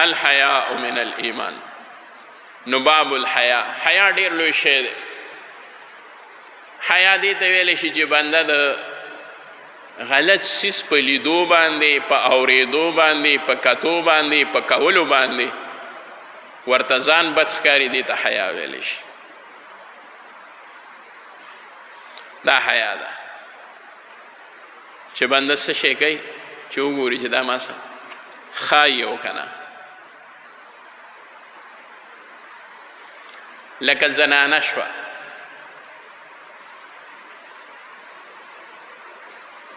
الحیاء من الایمان. نو باب الحیا، حیا ډیر لوی شی دی. حیا دې ته ویلی شي چې بنده د غلط څیز په لیدو باندې، په اورېدو باندې، په کتو باندې، په کولو باندې ورته ځان بد ښکاري، دې ته حیا ویلی شي. دا حیا ده چې بنده څه شی کوي چې وګوري چې دا ما څه ښایي او که نه. لکه زنانه شوه،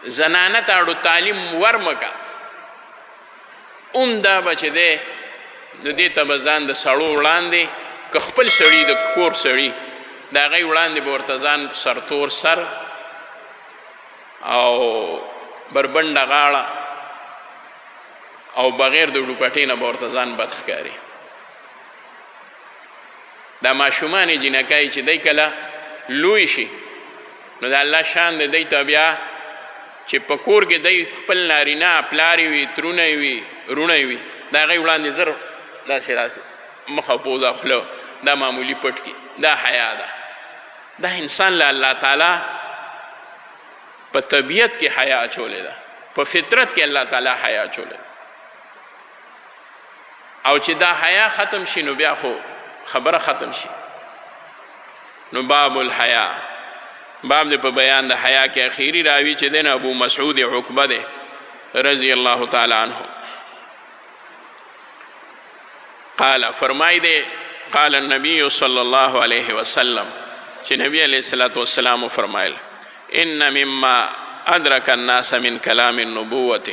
زنانه ته اړو تعلیم ورمکه، دا به چې دی نو دې ته به ځان د سړو وړاندې، که خپل سړي د کور سړي د هغې وړاندې به ورته ځان سرتور سر او بربنډه غاړه او بغیر د ډوپټې نه به ورته ځان بد ښکاري. دا ماشومان جنکۍ چې دی کله لوی شي نو د الله شان دی، دی ته بیا چې په کور کې دی خپل نارینه پلاری وي، ترونه وي، رونه وي، د هغې وړاندې زر داسې داسې مخه پوزه خوله دا معمولي پټ کړي. دا حیا ده. دا انسان له الله تعالی په طبیعت کې حیا اچولې ده، په فطرت کې الله تعالی حیا اچولې ده. او چې دا حیا ختم شي نو بیا خو خبره ختم شي. نو باب الحیا، باب دې په بیان د حیا کې اخیری راوي چې دی نه ابو مسعود عقبه دی رضی الله تعالی عنه. قال فرمای دی قال النبی صلی الله علیه وسلم چې نبی علیه الصلاة والسلام فرمایل ان مما ادرک الناس من کلام النبوة،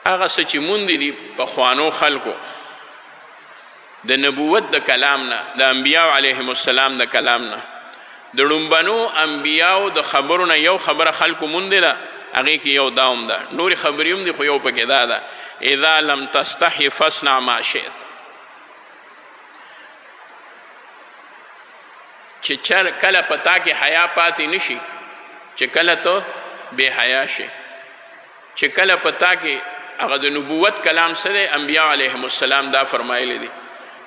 هغه څه چې موندي دي پخوانو خلکو د نبوت د کلام نه، د انبیاو علیهم السلام د کلام نه، د ړومبنو انبیاو د خبرو نه یو خبره خلکو موندې ده، هغې کې یو دا هم ده، نورې خبرې هم دي خو یو پکې دا ده اذا لم تستحي فاصنع ما شئت، چې کله په تا کې حیا پاتې نشي، چې کله ته بې حیا شي، چې کله په تا کې هغه د نبوت کلام څه دی، انبیاء علیهم السلام دا فرمایلی دي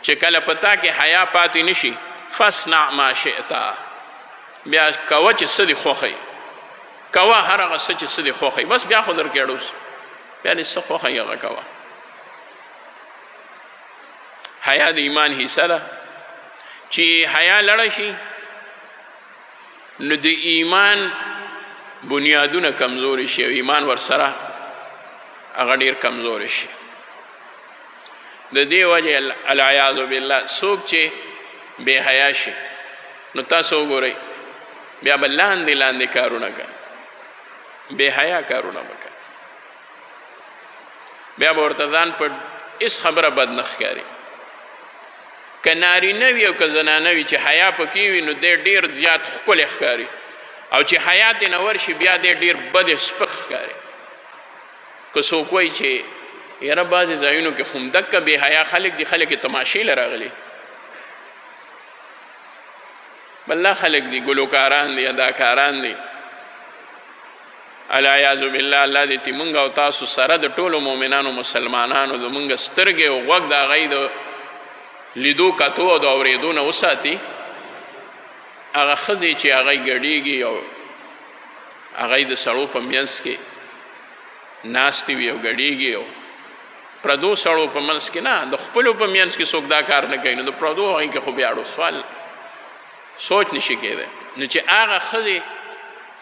چې کله په تا کې حیا پاتې نشي فاصنع ما شئت، بیا کوه چې څه دې خوښوي، کوه هر هغه څه چې څه دې خوښوي، بس بیا خو درکې اړوس، بیا دې څه خوښوي هغه کوه. حیا د ایمان حصه ده. چې حیا لړه شي نو د ایمان بنیادونه کمزوري شي او ایمان ورسره هغه ډېر کمزوري شي. د دې وجې العیاذ بالله څوک چې بې حیا شي نو تاسو وګورئ بیا به لاندې لاندې کارونه کوي، بې حیا کارونه به کوي، بیا به ورته ځان په هېڅ خبره بد نه ښکاري. که نارینه وي او که زنانه وي چې حیا پکې وي نو دی ډېر زیات ښکلی ښکاري، او چې حیا ترې نه ورشي بیا دی ډېر بد سپک ښکاري. که څوک وایي چې یاره بعضې ځایونو کې خو همدکه بې حیا خلک دي، خلک یې تماشې له راغلي، بله خلک دي ګلوکاران دي، اداکاران دي. العیاذ بالله الله دې تی مونږ او تاسو سره د ټولو مؤمنانو مسلمانانو زمونږ سترګې او غوږ د هغوی د لیدو کتو او د اورېدو نه وساتي. هغه ښځې چې هغوی ګډېږي او هغوی د سړو په منځ کې ناستې وي او ګډېږي او پردو سړو په منځ کې نه، د خپلو په منځ کې څوک دا کار نه کوي، نو د پردو هغوی کې خو بیا اړو سوال سوچ نشي کېدی. نو چې هغه ښځې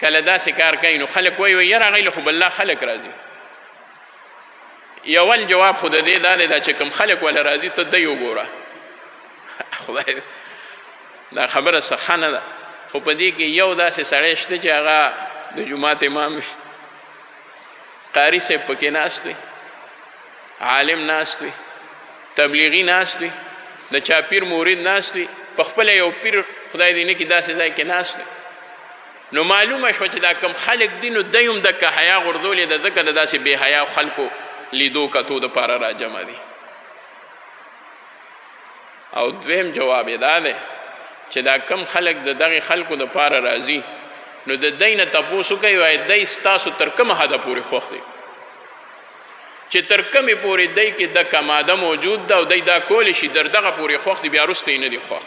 کله داسې کار کوي نو خلک وایي یاره هغوی له خو بالله خلک راځي. یول جواب خو د دې دا دی دا چې کوم خلک وله راځي ته دی وګوره، خدای دا خبره څه ښه نه ده. خو په دې کې یو داسې سړی شته چې هغه د جومات امام وي، قاري صاحب پکې ناست وي، عالم ناست وي، تبلیغي ناست وي، د چا پیر مورید ناست وي، په خپله یو پیر خدای دې نه کړي داسې ځای کې ناست وي. نو معلومه شوه چې دا کم خلک دي نو دی هم دکه حیا غورځولې ده، ځکه د داسې بې حیا خلکو لیدو کتو دپاره راجمع دي. او دویم جواب یې دا دی چې دا کم خلک د دغې خلکو دپاره راځي نو د دی نه تپوس وکئ وایي دی ستاسو تر کومه حده پورې خوښ دی. چې تر کومې پورې دی کې دکه ماده موجود ده او دی دا کولی شي در دغه پورې خوښ دي بیا وروسته یې نه دي خوښ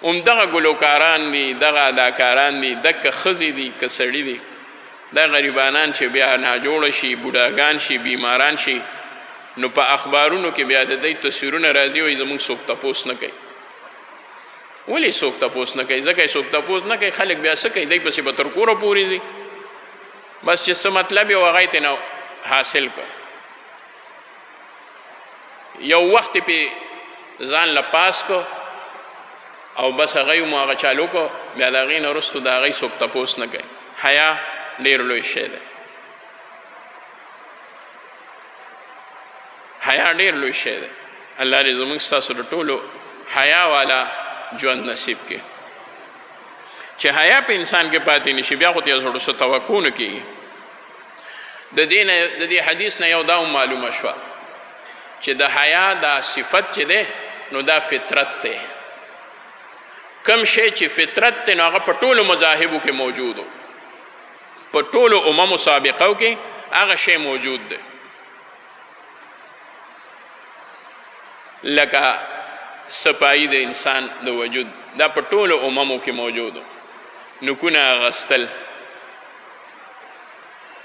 همدغه ګلوکاران دي دغه اداکاران دي دکه ښځې دي که سړي دي دا غریبانان چې بیا ناجوړه شي بوډاګان شي بیماران شي نو په اخبارونو کې بیا د دې تصویرونه راځي وایي زموږ څوک تپوس نه کوي ولې څوک تپوس نه کوي ځکه یې څوک تپوس نه کوي خلک بیا څه کوي دی پسې به تر کوره پورې ځي بس چې څه مطلب یې و هغه یې ترېنه حاصل کړ یو وخت یې پې ځان له پاس کړ او بس هغه یې مو هغه چالو کړ بیا د هغې نه وروستو د هغې څوک تپوس نه کوي حیا ډېر لوی شی دی حیا ډېر لوی شی دی الله دې زموږ ستاسو د ټولو حیا والا ژوند نصیب کړي چې حیا په انسان کې پاتې نشي بیا خو ته یې زړه څه توقع نه کېږي د دې حدیث نه یو دا هم معلومه شوه چې د حیا دا صفت چې دی نو دا فطرت دی کم شی چې فطرت دی نو هغه په ټولو مذاهبو کې موجود و په ټولو اممو سابقو کې هغه شی موجود دی لکه صفایي د انسان د وجود دا په ټولو اممو کې موجود و نکونه اغستل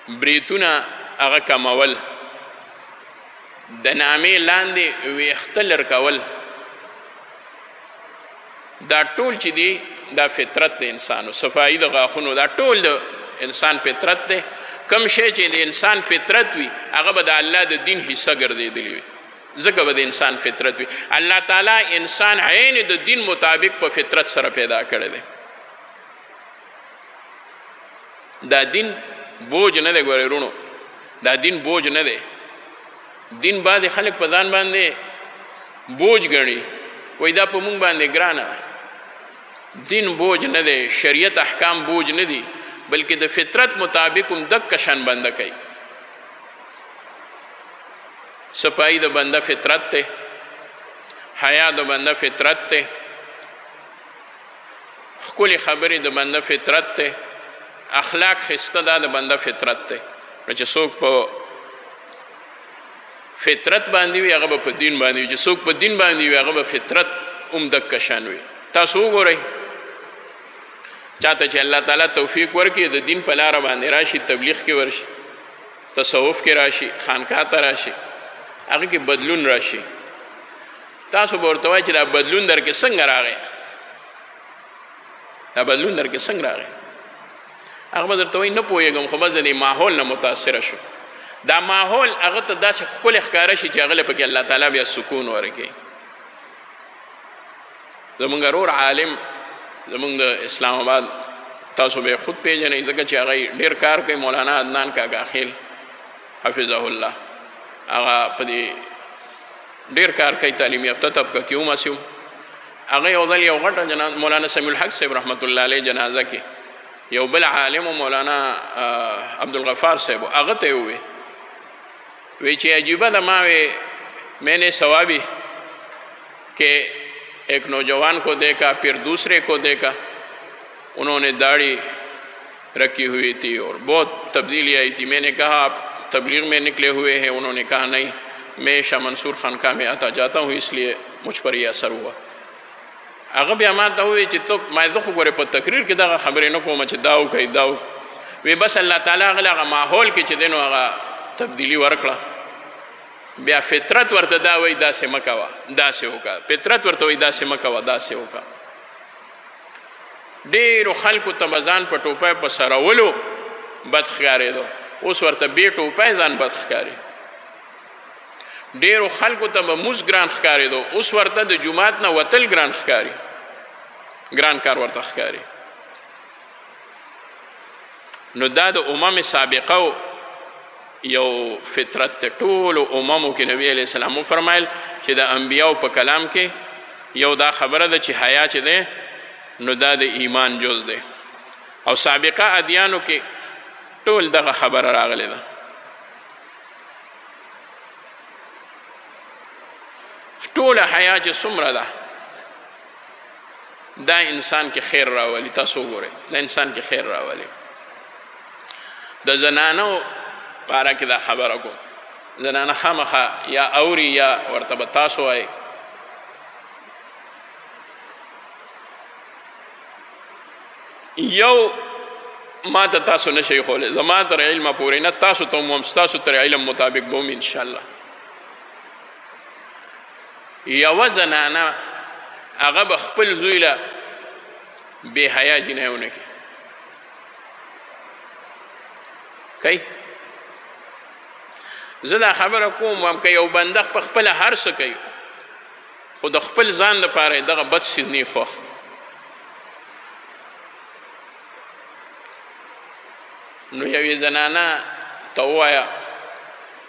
بریتونه هغه کمول د نامې لاندې ویښته لرکول دا ټول چې دی دا فطرت د انسان صفایي د غاښونو دا ټول د انسان فطرت دی کم شی چې د انسان فطرت وي هغه به د الله د دین حصه ګرځېدلی وي ځکه به د انسان فطرت وي الله تعالی انسان عین د دین مطابق په فطرت سره پیدا کړی دی دا دین بوج نه دی ګورې رونو دا دین بوج نه دی دین بعضې خلک په ځان باندې بوج ګڼي وایي دا په موږ باندې ګرانه دین بوج نه دی شریعت احکام بوج نه دي بلکې د فطرت مطابق هم دکه شان بنده کوي صفائی د بنده فطرت ته حیا د بنده فطرت ته ښکلې خبرې د بنده فطرت ته اخلاق ښایسته دا د بنده فطرت ته چې څوک په فطرت باندې وي هغه به په دین باندې وي چې څوک په دین باندې وي هغه به فطرت هم دکه شان وي تاسو وګورئ چاته چې الله تعالی توفیق ورکړي د دین په لاره باندې راشي تبلیغ کې ورشي تصوف کې راشي خانقاه ته راشي هغه کې بدلون راشي تاسو به ورته وایئ چې دا بدلون در کې څنګه راغی دا بدلون در کې څنګه راغی هغه به درته وایي نه پوهېږم خو بس د دې ماحول نه متاثره شو دا ماحول هغه ته داسې ښکلی ښکاره شي چې هغه له پکې الله تعالی بیا سکون ورکوي زمونږ رور عالم زمونږ د اسلام آباد تاسو به خود پیژنئ ځکه چې هغه ډېر کار کوي مولانا عدنان کاکا خیل حفظه الله هغه په دې ډېر کار کوي تعلیم یافته طبقه کې هم هسې هغه یو ځل یو غټه مولانا سمیع الحق صاحب رحمت الله علیه جنازه کې یو بل عالم مولانا عبدالغفار صاحب هغه ته یې ووی چې عجیبه ده ما میں نے ثوابی کہ ایک نوجوان کو دیکھا پھر دوسرے کو دیکھا انہوں نے داڑھی رکھی ہوئی تھی اور بہت تبدیلی آئی تھی میں نے کہا آپ تبلیغ میں نکلے ہوئے ہیں انہوں نے کہا نہیں میں شاہ منصور خانقاہ میں آتا جاتا ہوں اس لیے مجھ پر یہ اثر ہوا هغه بیا ما ته ووایي چې ته ما زه خو ګورې په تقریر کې دغه خبرې نه کوم چې دا وکړئ دا وی بس الله تعالی هغه هغه ماحول کې چې دی نو هغه تبدیلي ورکړه بیا فطرت ورته دا وایي داسې مه کوه داسې وکړه فطرت ورته وایي داسې مه کوه داسې وکړه ډېرو خلکو ته به ځان په ټوپۍ په سرولو بد ښکارېدو اوس ورته بې ټوپۍ ځان بد ښکاري ډېرو خلکو ته به موز ګران ښکارېدو اوس ورته د جومات نه وتل ګران ښکاري ګران کار ورته ښکاري نو دا د امم سابقه یو فطرت ته ټولو اممو کې نبی علیه السلام وفرمایل چې د انبیاو په کلام کې یو دا خبره ده چې حیا چې دی نو دا د ایمان جز دی او سابقه ادیانو کې ټول دغه خبره راغلی ده ټوله حیا چې څومره ده دا انسان کې خیر راولي تاسو وګورئ دا انسان کې خیر راولي د زنانو باره کې دا خبره کوم زنانه خامخا یا اوري یا ورته به تاسو وایي یو ما ته تاسو نشئ ښولی زما تر علمه پورې نه تاسو ته هم ستاسو تر علم مطابق به هم انشاءالله یوه زنانه هغه به خپل زوی له بې حیا جنۍ ونه کړي کوي زه دا خبره کوم وایم که یو بنده په خپله هر څه کوي خو د خپل ځان لپاره دغه بد څیز نه خوښ نو یوې زنانه ته ووایه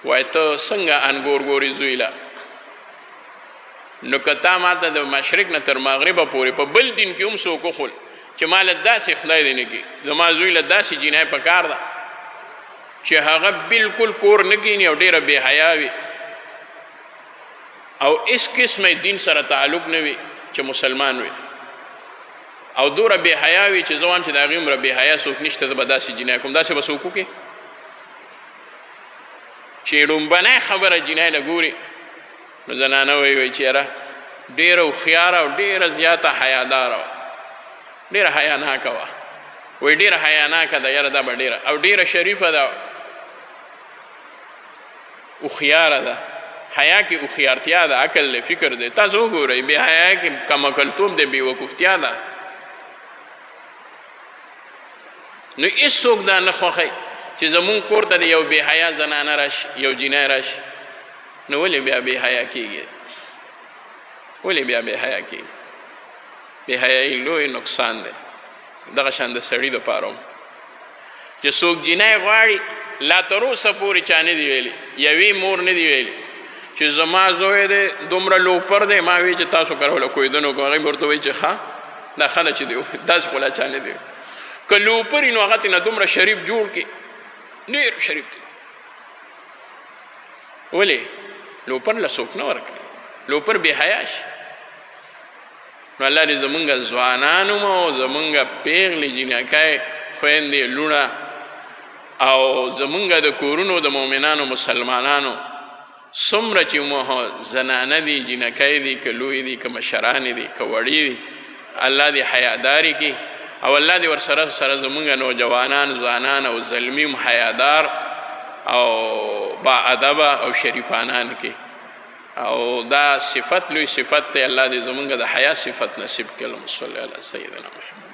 وایي ته څنګه انګور ګورې زوی له نو که تا ما ته د مشرق نه تر مغربه پورې په بل دین کې هم څوک وښول چې ما له داسې خدای دې نه کړي زما زوی له داسې جنۍ پکار ده چې هغه بلکل کور نه کیني او ډېره بې حیا وي او هېڅ قسمه دین سره تعلق نه وي چې مسلمان وي او دومره بې حیا وي چې زه وایم چې د هغې عمره بې حیا څوک نشته زه به داسې جنۍ کوم داسې به څوک وکړي چې لومبنۍ خبره جنۍ نه ګوري نو زنانه وایي چې یاره ډېره هوښیاره او ډېره زیاته حیاداره وه ډېره حیاناکه وه وایي ډېره حیاناکه ده یاره دا به ډېره او ډېره شریفه ده هوښیاره ده حیا کې هوښیارتیا ده عقل دی فکر دی تاسو وګورئ بې حیا کې کمعقلتوب دی بېوقوفتیا ده نو هېڅوک دا نه خوښوي چې زمونږ کور ته د یو بې حیا زنانه راشي یو جنۍ راشي نو ولې بیا بې حیا کېږي ولې بیا بې حیا کېږي بې حیایي لوی نقصان دی دغه شان د سړي دپاره هم چې څوک جنۍ غواړي لا تر اوسه پورې چا نه دي ویلي یوې مور نه دي ویلي چې زما زوی دی دومره لوپر دی ما وی چې تاسو کروله کویدنو کو هغې به ورته وایي چې ښه دا ښه ده چې دی داسې خو لا چا نه دی که لوپر وي نو هغه ترېنه دومره شریف جوړ کړي ډېر شریف دی ولې لوپر له څوک نه ورکوي لوپر بې حیا شي نو الله دې زمونږ ځوانان هم او زمونږ پیغلې جنکۍ خویندې لوڼه او زمونږ د کورونو د مؤمنانو مسلمانانو څومره چې مو زنانه دي جنکۍ دي که لوی دي که مشرانې دي که وړي دي الله دې حیاداري کړي او الله دې ورسره سره زمونږ نوجوانان ځوانان او زلمي هم حیادار او با ادبه او شریفانان کې او دا صفت لوی صفت دی الله دې زمونږ د حیا صفت نصیب کړي اللهم صل علی سیدنا محمد